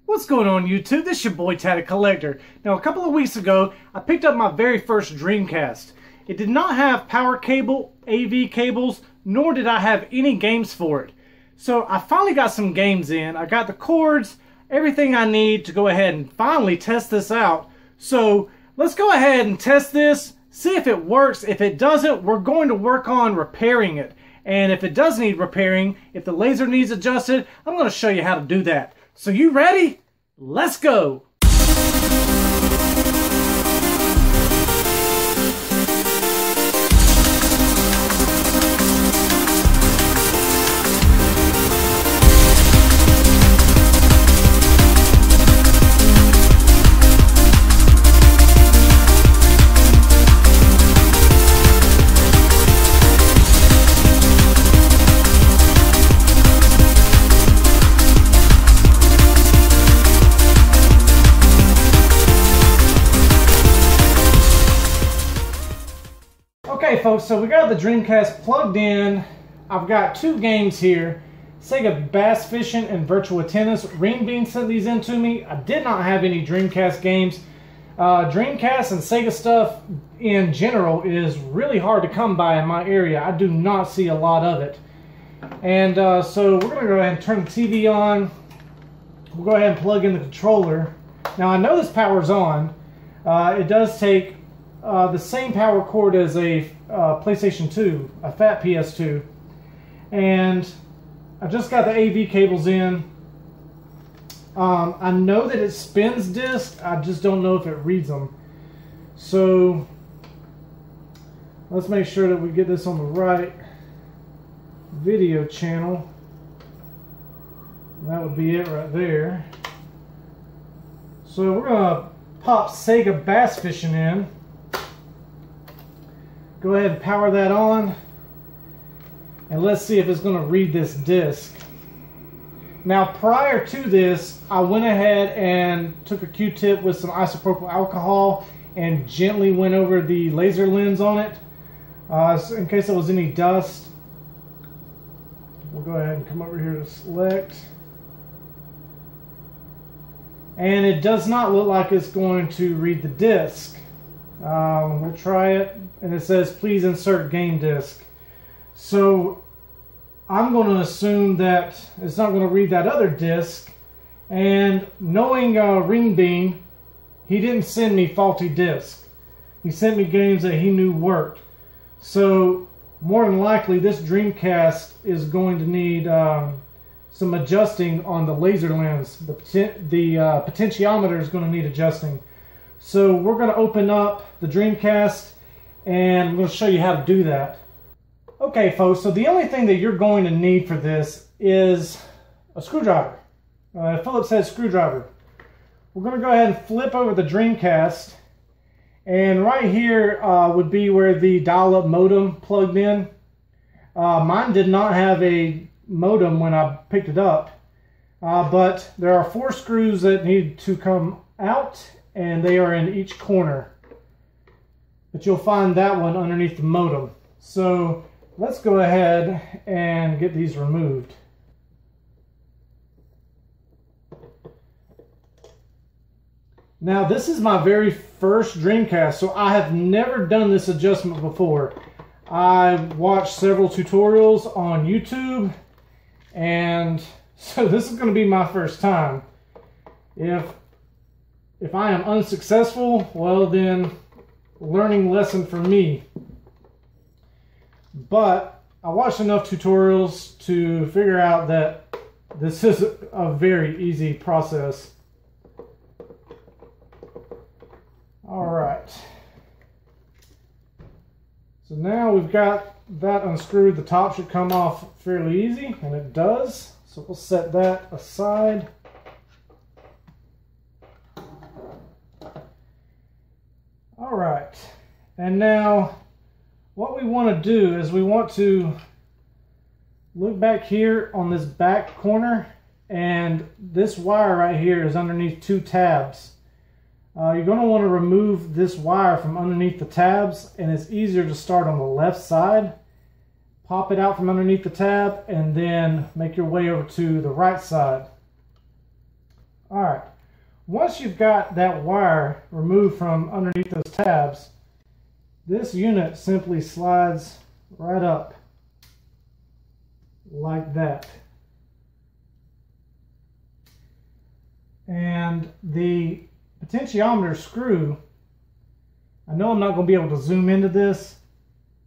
What's going on YouTube? This is your boy Tatted Collector. Now a couple of weeks ago I picked up my very first Dreamcast. It did not have power cable, AV cables, nor did I have any games for it. So I finally got some games in. I got the cords, everything I need to go ahead and finally test this out. So let's go ahead and test this, see if it works. If it doesn't, we're going to work on repairing it. And if it does need repairing, if the laser needs adjusted, I'm going to show you how to do that. So you ready? Let's go! Okay folks, so we got the Dreamcast plugged in. I've got two games here, Sega Bass Fishing and Virtua Tennis. Ring Bean sent these in to me. I did not have any Dreamcast games. Dreamcast and Sega stuff in general is really hard to come by in my area. I do not see a lot of it. And so we're going to go ahead and turn the TV on. We'll go ahead and plug in the controller. Now I know this power's on. It does take the same power cord as a PlayStation 2, a fat PS2, and I just got the AV cables in. I know that it spins disc, I just don't know if it reads them. So let's make sure that we get this on the right video channel. That would be it right there. So we're going to pop Sega Bass Fishing in. Go ahead and power that on, and let's see if it's going to read this disc. Now prior to this, I went ahead and took a Q-tip with some isopropyl alcohol and gently went over the laser lens on it, so in case there was any dust. We'll go ahead and come over here to select. And it does not look like it's going to read the disc. We'll try it, and it says please insert game disc. So I'm going to assume that it's not going to read that other disc, and knowing Ring Bean, he didn't send me faulty discs. He sent me games that he knew worked. So more than likely this Dreamcast is going to need some adjusting on the laser lens. The potentiometer is going to need adjusting. So we're going to open up the Dreamcast and I'm going to show you how to do that. Okay folks, so the only thing that you're going to need for this is a screwdriver, a Phillips head screwdriver. We're going to go ahead and flip over the Dreamcast, and right here would be where the dial-up modem plugged in. Mine did not have a modem when I picked it up, but there are 4 screws that need to come out, and they are in each corner. But you'll find that one underneath the modem. So let's go ahead and get these removed. Now this is my very first Dreamcast, so I have never done this adjustment before. I watched several tutorials on YouTube, and so this is going to be my first time. If I am unsuccessful, well then, learning lesson for me. But I watched enough tutorials to figure out that this is a very easy process. Alright. So now we've got that unscrewed. The top should come off fairly easy, and it does. So we'll set that aside. Alright, and now what we want to do is we want to look back here on this back corner, and this wire right here is underneath 2 tabs. You're going to want to remove this wire from underneath the tabs, and it's easier to start on the left side. Pop it out from underneath the tab, and then make your way over to the right side. Alright, once you've got that wire removed from underneath those tabs, this unit simply slides right up like that. And the potentiometer screw, I know I'm not going to be able to zoom into this,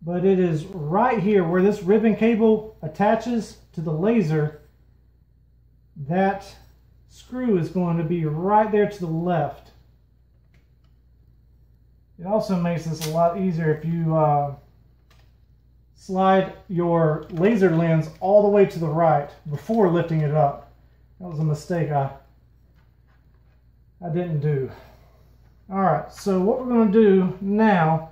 but it is right here where this ribbon cable attaches to the laser. That screw is going to be right there to the left. It also makes this a lot easier if you slide your laser lens all the way to the right before lifting it up. That was a mistake I didn't do. Alright, so what we're going to do now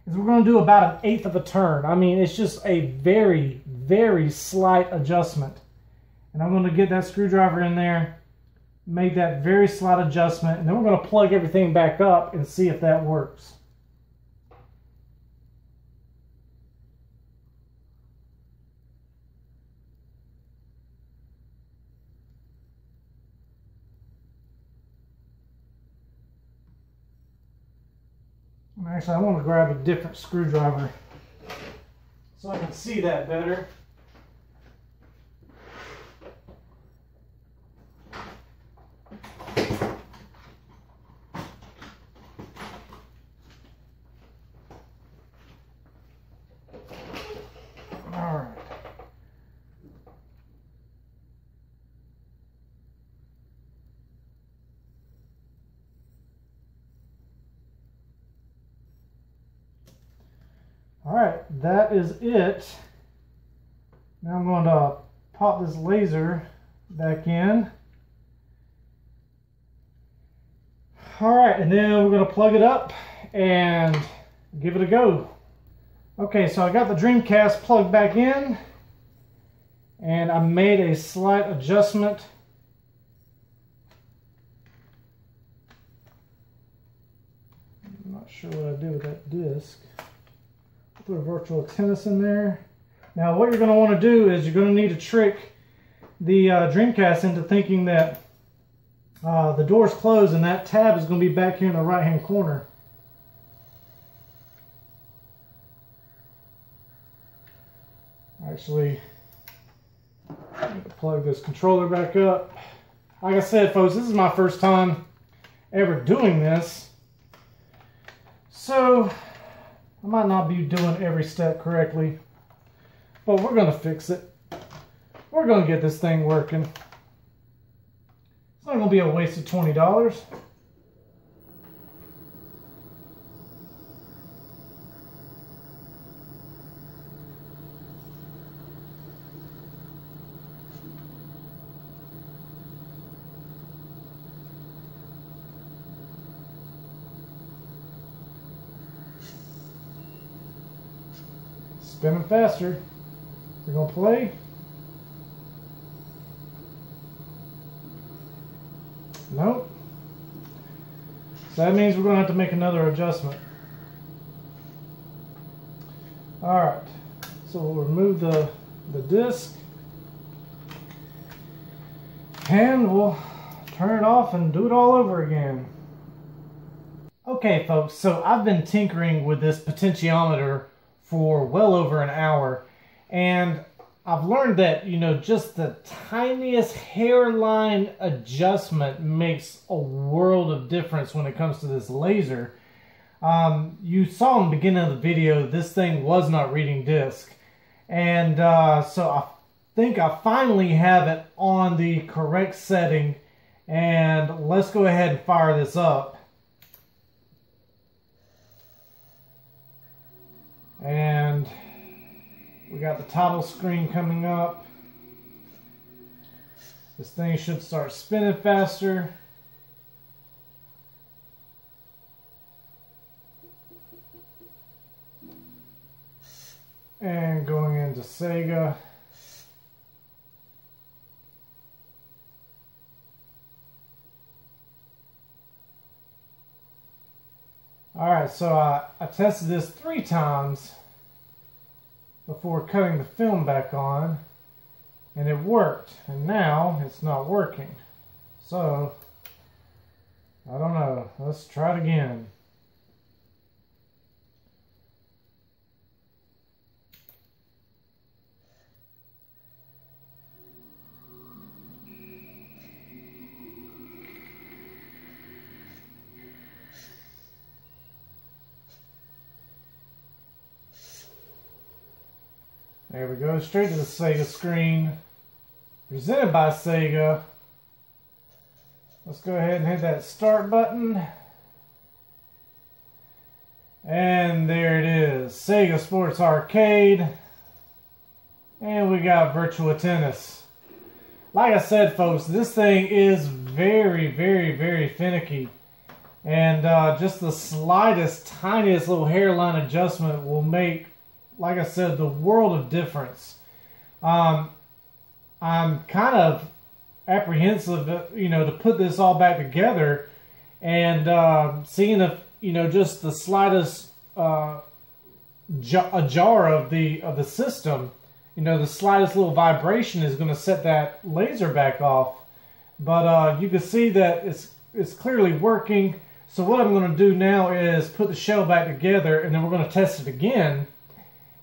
is we're going to do about 1/8 of a turn. I mean, it's just a very, very slight adjustment. And I'm going to get that screwdriver in there, make that very slight adjustment, and then we're going to plug everything back up and see if that works. Actually, I want to grab a different screwdriver so I can see that better. All right. Alright, that is it. Now I'm going to pop this laser back in. Alright, and then we're going to plug it up and give it a go. Okay, so I got the Dreamcast plugged back in, and I made a slight adjustment. I'm not sure what I did with that disc. Put a virtual tennis in there. Now what you're going to want to do is you're going to need to trick the Dreamcast into thinking that the door's closed and that tab is going to be back here in the right hand corner. Actually, I'm going to plug this controller back up. Like I said, folks, this is my first time ever doing this, so I might not be doing every step correctly, but we're going to fix it. We're going to get this thing working. It's not going to be a waste of $20. Spinning faster. We're going to play. Nope. So that means we're going to have to make another adjustment. Alright. So we'll remove the disc. And we'll turn it off and do it all over again. Okay, folks. So I've been tinkering with this potentiometer for well over an hour, and I've learned that, you know, just the tiniest hairline adjustment makes a world of difference when it comes to this laser. You saw in the beginning of the video, this thing was not reading disc, and so I think I finally have it on the correct setting, and let's go ahead and fire this up. And we got the title screen coming up. This thing should start spinning faster. And going into Sega. Alright, so I tested this 3 times before cutting the film back on, and it worked, and now it's not working. So, I don't know. Let's try it again. There we go, straight to the Sega screen. Presented by Sega. Let's go ahead and hit that start button. And there it is, Sega Sports Arcade. And we got Virtua Tennis. Like I said, folks, this thing is very, very, very finicky. And just the slightest, tiniest little hairline adjustment will make, like I said, the world of difference. I'm kind of apprehensive, to put this all back together, and seeing if, just the slightest ajar of the system, the slightest little vibration is going to set that laser back off. But you can see that it's clearly working. So what I'm going to do now is put the shell back together, and then we're going to test it again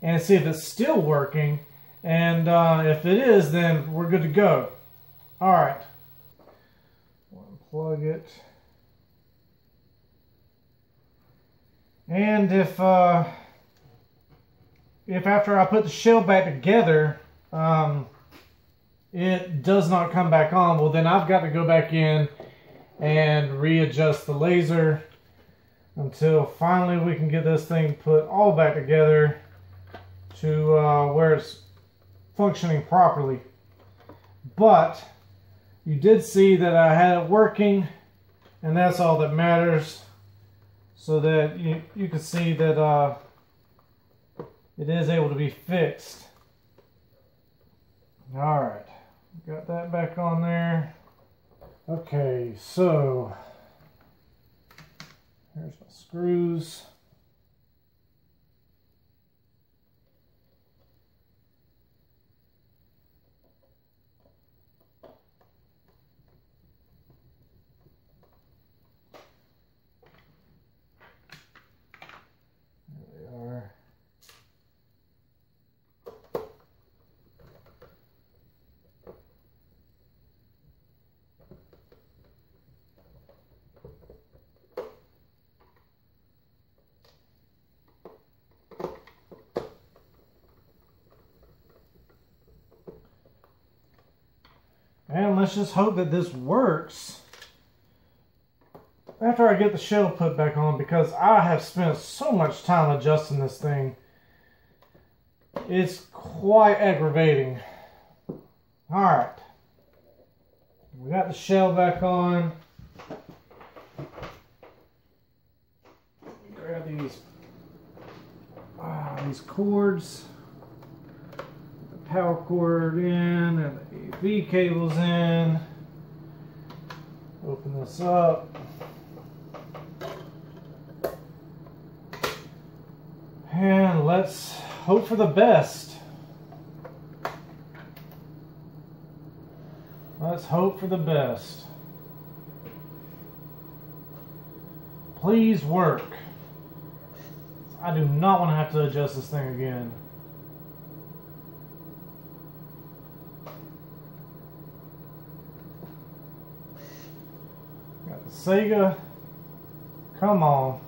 and see if it's still working. And if it is, then we're good to go. All right. Unplug it. And if after I put the shell back together, it does not come back on, well, then I've got to go back in and readjust the laser until finally we can get this thing put all back together to where it's functioning properly. But you did see that I had it working, and that's all that matters, so that you can see that it is able to be fixed. Alright, got that back on there. Okay, so here's my screws. And let's just hope that this works after I get the shell put back on, because I have spent so much time adjusting this thing. It's quite aggravating. Alright. We got the shell back on. Grab these cords. Power cord in and the AV cables in. Open this up. And let's hope for the best. Let's hope for the best. Please work. I do not want to have to adjust this thing again. Sega, come on.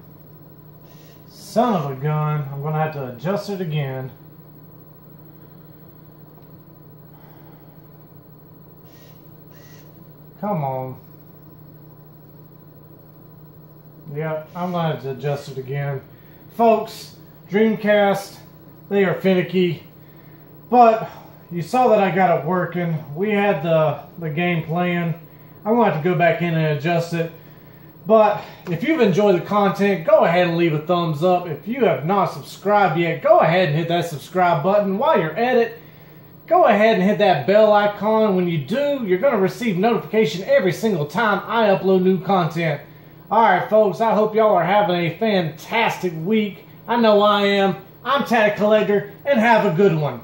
Son of a gun. I'm going to have to adjust it again. Come on. Yep, I'm going to have to adjust it again. Folks, Dreamcast, they are finicky. But you saw that I got it working. We had the game playing. I'm going to have to go back in and adjust it. But if you've enjoyed the content, go ahead and leave a thumbs up. If you have not subscribed yet, go ahead and hit that subscribe button. While you're at it, go ahead and hit that bell icon. When you do, you're going to receive notification every single time I upload new content. Alright folks, I hope y'all are having a fantastic week. I know I am. I'm Tatted Collector, and have a good one.